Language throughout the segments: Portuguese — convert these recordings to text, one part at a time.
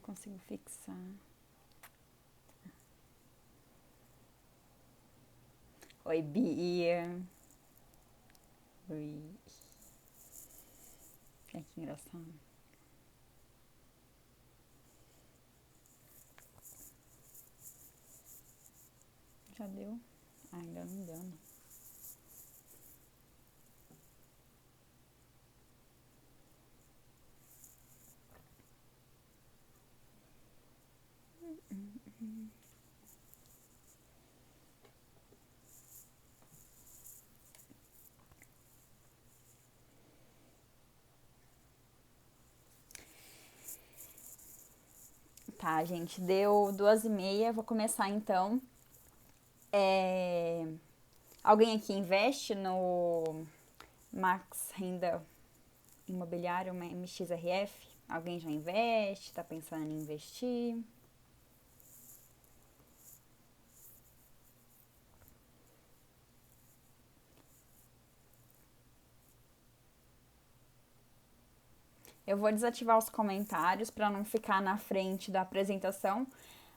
consigo fixar. Oi, Bia. Oi. Ai, que engraçado. Já deu? Ah, ainda não deu, não. Tá, gente, deu 2h30, vou começar então. É... Alguém aqui investe no Max Renda Imobiliário, uma MXRF? Alguém já investe? Tá pensando em investir? Eu vou desativar os comentários para não ficar na frente da apresentação.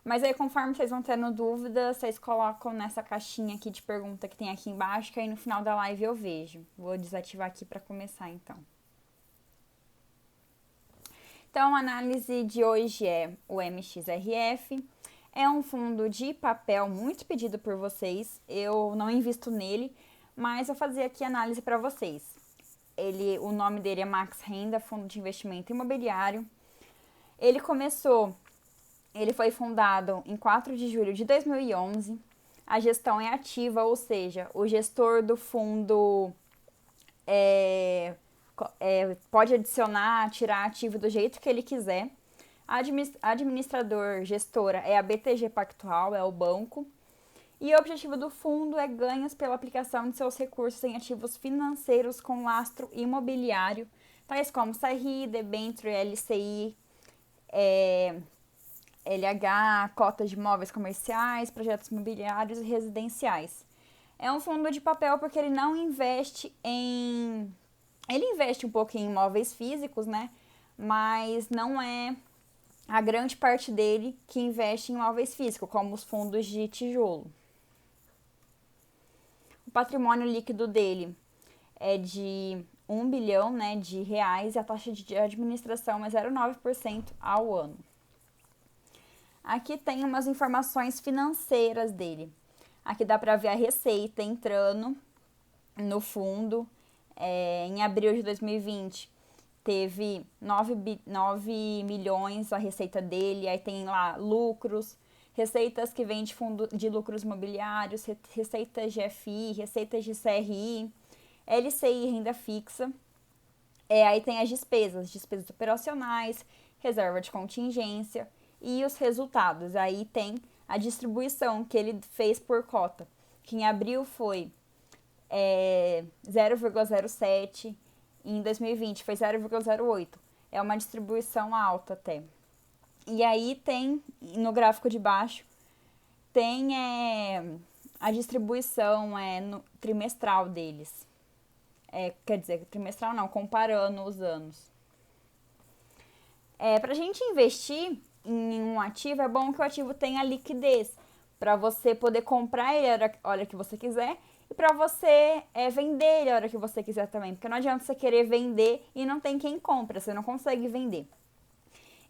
Mas aí, conforme vocês vão tendo dúvidas, vocês colocam nessa caixinha aqui de pergunta que tem aqui embaixo, que aí no final da live eu vejo. Vou desativar aqui para começar, então. Então, a análise de hoje é o MXRF. É um fundo de papel muito pedido por vocês. Eu não invisto nele, mas vou fazer aqui a análise para vocês. O nome dele é Max Renda, Fundo de Investimento Imobiliário. Ele foi fundado em 4 de julho de 2011. A gestão é ativa, ou seja, o gestor do fundo pode adicionar, tirar ativo do jeito que ele quiser. Administrador, gestora é a BTG Pactual, é o banco. E o objetivo do fundo é ganhos pela aplicação de seus recursos em ativos financeiros com lastro imobiliário, tais como CRI, debênture, LCI, LH, cotas de imóveis comerciais, projetos imobiliários e residenciais. É um fundo de papel porque ele não investe em... Ele investe um pouco em imóveis físicos, né? Mas não é a grande parte dele que investe em imóveis físicos, como os fundos de tijolo. O patrimônio líquido dele é de 1 bilhão, né, de reais e a taxa de administração é 0,9% ao ano. Aqui tem umas informações financeiras dele. Aqui dá para ver a receita entrando no fundo. Em abril de 2020 teve 9 milhões a receita dele. Aí tem lá lucros, receitas que vêm de fundo de lucros imobiliários, receitas de FI, receitas de CRI, LCI, renda fixa. Aí tem as despesas operacionais, reserva de contingência e os resultados. Aí tem a distribuição que ele fez por cota, que em abril foi 0,07, em 2020 foi 0,08. É uma distribuição alta até. E aí tem, no gráfico de baixo, tem a distribuição no trimestral deles. Quer dizer, trimestral não, comparando os anos. Para a gente investir em um ativo, é bom que o ativo tenha liquidez, para você poder comprar ele a hora que você quiser e para você vender ele a hora que você quiser também. Porque não adianta você querer vender e não tem quem compra, você não consegue vender.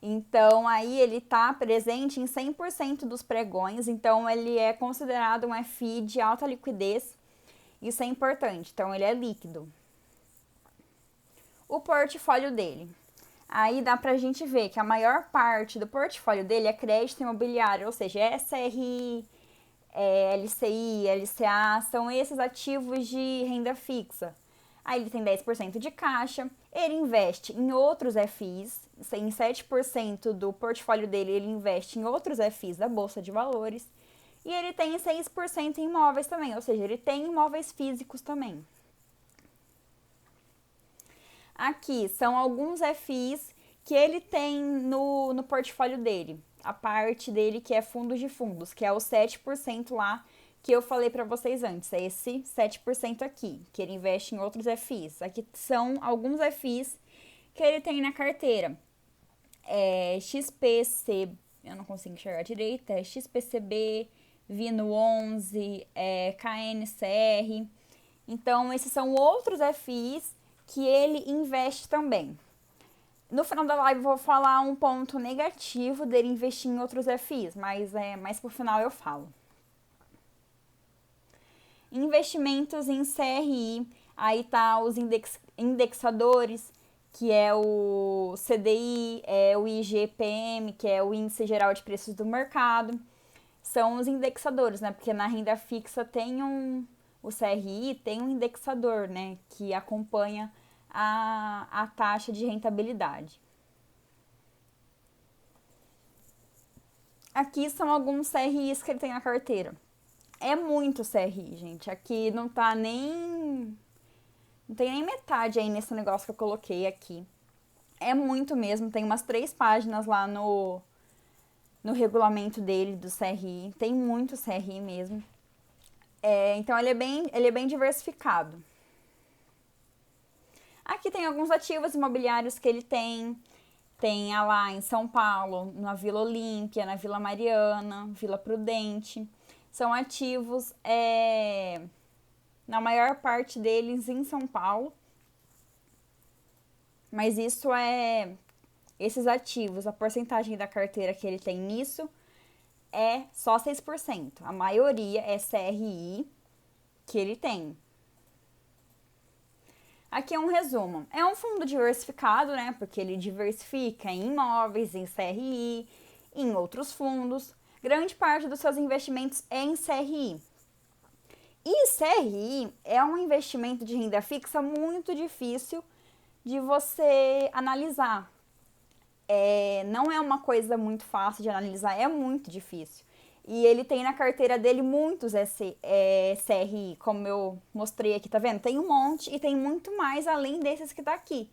Então, aí ele está presente em 100% dos pregões, então ele é considerado um FI de alta liquidez, isso é importante, então ele é líquido. O portfólio dele. Aí dá pra gente ver que a maior parte do portfólio dele é crédito imobiliário, ou seja, SRI, LCI, LCA, são esses ativos de renda fixa. Aí ele tem 10% de caixa, ele investe em outros FIs, em 7% do portfólio dele ele investe em outros FIs da Bolsa de Valores, e ele tem 6% em imóveis também, ou seja, ele tem imóveis físicos também. Aqui são alguns FIs que ele tem no portfólio dele. A parte dele que é fundos de fundos, que é o 7% lá que eu falei para vocês antes. É esse 7% aqui, que ele investe em outros FIs. Aqui são alguns FIs que ele tem na carteira. XPC, eu não consigo enxergar direito, é XPCB, Vino 11, KNCR. Então, esses são outros FIs que ele investe também. No final da live eu vou falar um ponto negativo dele investir em outros FIs, mas mais pro final eu falo. Investimentos em CRI, aí tá os indexadores, que é o CDI, o IGPM, que é o Índice Geral de Preços do Mercado. São os indexadores, né? Porque na renda fixa tem o CRI tem um indexador, né? Que acompanha a taxa de rentabilidade. Aqui são alguns CRIs que ele tem na carteira. É muito CRI, gente. Aqui não tá nem... Não tem nem metade aí nesse negócio que eu coloquei aqui. É muito mesmo. Tem umas 3 páginas lá no regulamento dele, do CRI. Tem muito CRI mesmo. Então, ele é bem diversificado. Aqui tem alguns ativos imobiliários que ele tem. Tem lá em São Paulo, na Vila Olímpia, na Vila Mariana, Vila Prudente. São ativos, na maior parte deles, em São Paulo. Mas isso esses ativos, a porcentagem da carteira que ele tem nisso é só 6%. A maioria é CRI que ele tem. Aqui é um resumo. É um fundo diversificado, né? Porque ele diversifica em imóveis, em CRI, em outros fundos. Grande parte dos seus investimentos é em CRI. E CRI é um investimento de renda fixa muito difícil de você analisar. Não é uma coisa muito fácil de analisar, é muito difícil. E ele tem na carteira dele muitos CRI, como eu mostrei aqui, tá vendo? Tem um monte e tem muito mais além desses que tá aqui.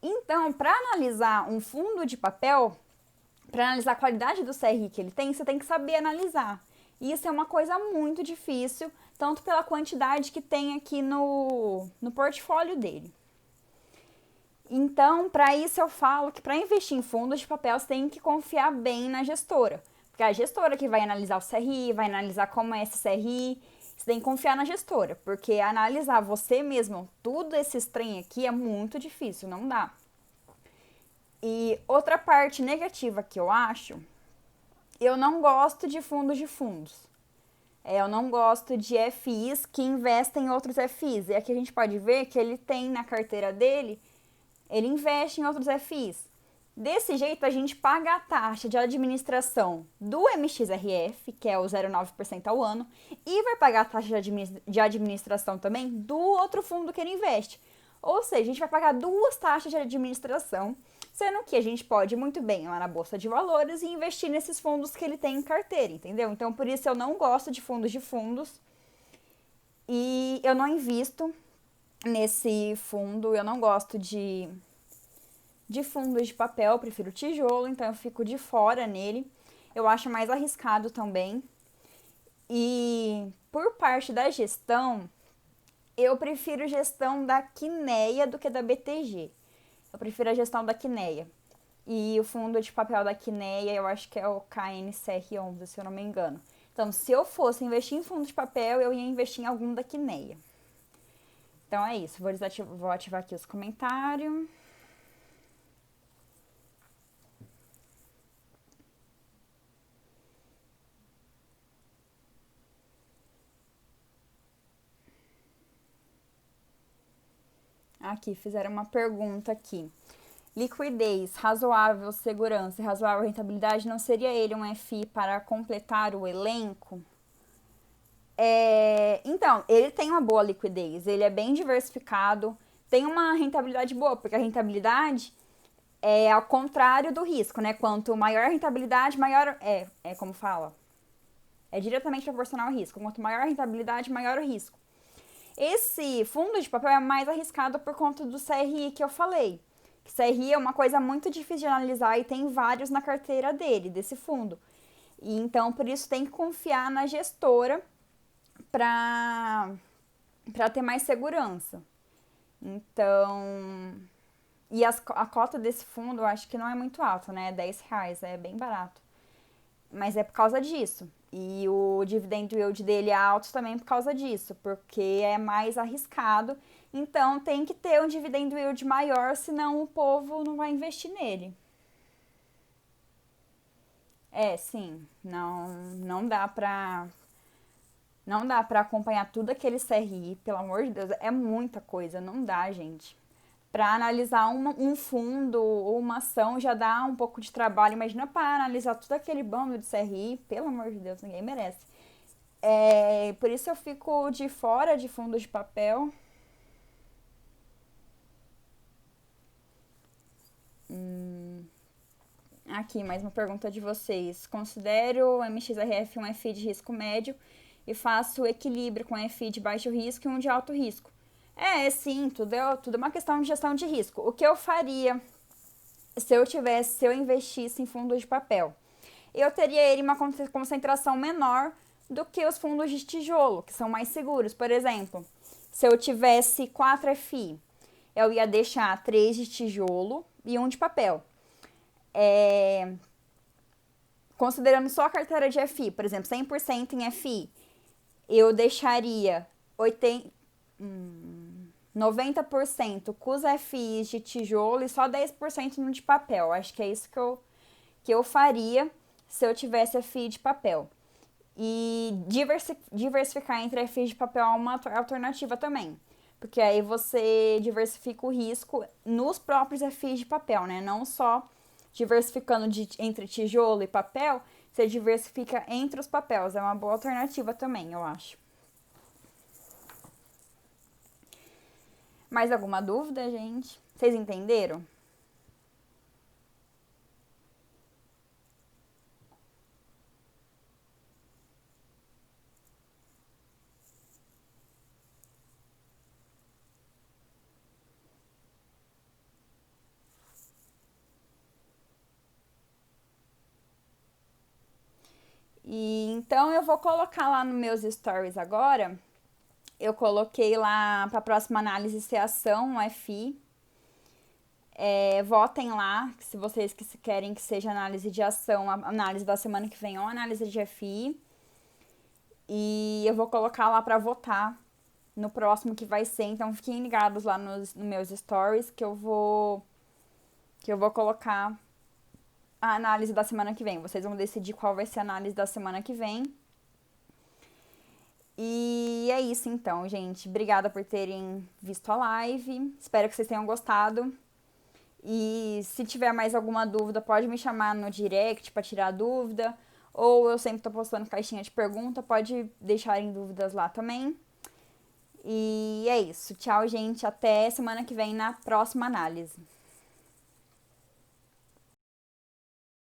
Então, para analisar um fundo de papel, para analisar a qualidade do CRI que ele tem, você tem que saber analisar. E isso é uma coisa muito difícil, tanto pela quantidade que tem aqui no portfólio dele. Então, para isso eu falo que para investir em fundos de papel, você tem que confiar bem na gestora. Porque é a gestora que vai analisar o CRI, vai analisar como é esse CRI. Você tem que confiar na gestora, porque analisar você mesmo, tudo esse trem aqui é muito difícil, não dá. E outra parte negativa que eu acho, eu não gosto de fundos de fundos. Eu não gosto de FIs que investem em outros FIs. E aqui a gente pode ver que ele tem na carteira dele, ele investe em outros FIs. Desse jeito, a gente paga a taxa de administração do MXRF, que é o 0,9% ao ano, e vai pagar a taxa de administração também do outro fundo que ele investe. Ou seja, a gente vai pagar 2 taxas de administração, sendo que a gente pode muito bem ir lá na Bolsa de Valores e investir nesses fundos que ele tem em carteira, entendeu? Então, por isso eu não gosto de fundos e eu não invisto nesse fundo, eu não gosto de fundos de papel, eu prefiro tijolo, então eu fico de fora nele. Eu acho mais arriscado também. E por parte da gestão, eu prefiro gestão da Quineia do que da BTG. Eu prefiro a gestão da Quineia. E o fundo de papel da Quineia, eu acho que é o KNCR11, se eu não me engano. Então, se eu fosse investir em fundo de papel, eu ia investir em algum da Quineia. Então é isso, vou ativar aqui os comentários. Aqui, fizeram uma pergunta aqui. Liquidez, razoável segurança e razoável rentabilidade, não seria ele um FI para completar o elenco? Então, ele tem uma boa liquidez, ele é bem diversificado, tem uma rentabilidade boa, porque a rentabilidade é ao contrário do risco, né? Quanto maior a rentabilidade, maior... como fala? É diretamente proporcional ao risco. Quanto maior a rentabilidade, maior o risco. Esse fundo de papel é mais arriscado por conta do CRI que eu falei. CRI é uma coisa muito difícil de analisar e tem vários na carteira dele, desse fundo. E então, por isso, tem que confiar na gestora para ter mais segurança. Então, E a cota desse fundo eu acho que não é muito alta, né? R$ 10, é bem barato. Mas é por causa disso. E o dividend yield dele é alto também por causa disso, porque é mais arriscado. Então tem que ter um dividend yield maior, senão o povo não vai investir nele. É, sim, não dá pra acompanhar tudo aquele CRI, pelo amor de Deus, é muita coisa, não dá, gente. Para analisar um fundo ou uma ação já dá um pouco de trabalho. Imagina para analisar todo aquele bando de CRI, pelo amor de Deus, ninguém merece. Por isso eu fico de fora de fundos de papel. Aqui, mais uma pergunta de vocês. Considero o MXRF um FI de risco médio e faço equilíbrio com FI de baixo risco e um de alto risco. Sim, tudo é uma questão de gestão de risco. O que eu faria se eu investisse em fundos de papel? Eu teria ele uma concentração menor do que os fundos de tijolo, que são mais seguros. Por exemplo, se eu tivesse 4 FI, eu ia deixar 3 de tijolo e um de papel. Considerando só a carteira de FI, por exemplo, 100% em FI, eu deixaria 90% com os FIs de tijolo e só 10% no de papel. Acho que é isso que eu faria se eu tivesse FI de papel. E diversificar entre FIs de papel é uma alternativa também. Porque aí você diversifica o risco nos próprios FIs de papel, né? Não só diversificando entre tijolo e papel, você diversifica entre os papéis. É uma boa alternativa também, eu acho. Mais alguma dúvida, gente? Vocês entenderam? E então eu vou colocar lá nos meus stories agora. Eu coloquei lá para a próxima análise ser ação, um FI. Votem lá, se vocês querem que seja análise de ação, a análise da semana que vem ou análise de FI. E eu vou colocar lá para votar no próximo que vai ser. Então fiquem ligados lá nos meus stories que eu vou colocar a análise da semana que vem. Vocês vão decidir qual vai ser a análise da semana que vem. E é isso então, gente. Obrigada por terem visto a live. Espero que vocês tenham gostado. E se tiver mais alguma dúvida, pode me chamar no direct para tirar dúvida. Ou eu sempre tô postando caixinha de pergunta, pode deixarem dúvidas lá também. E é isso. Tchau, gente. Até semana que vem na próxima análise.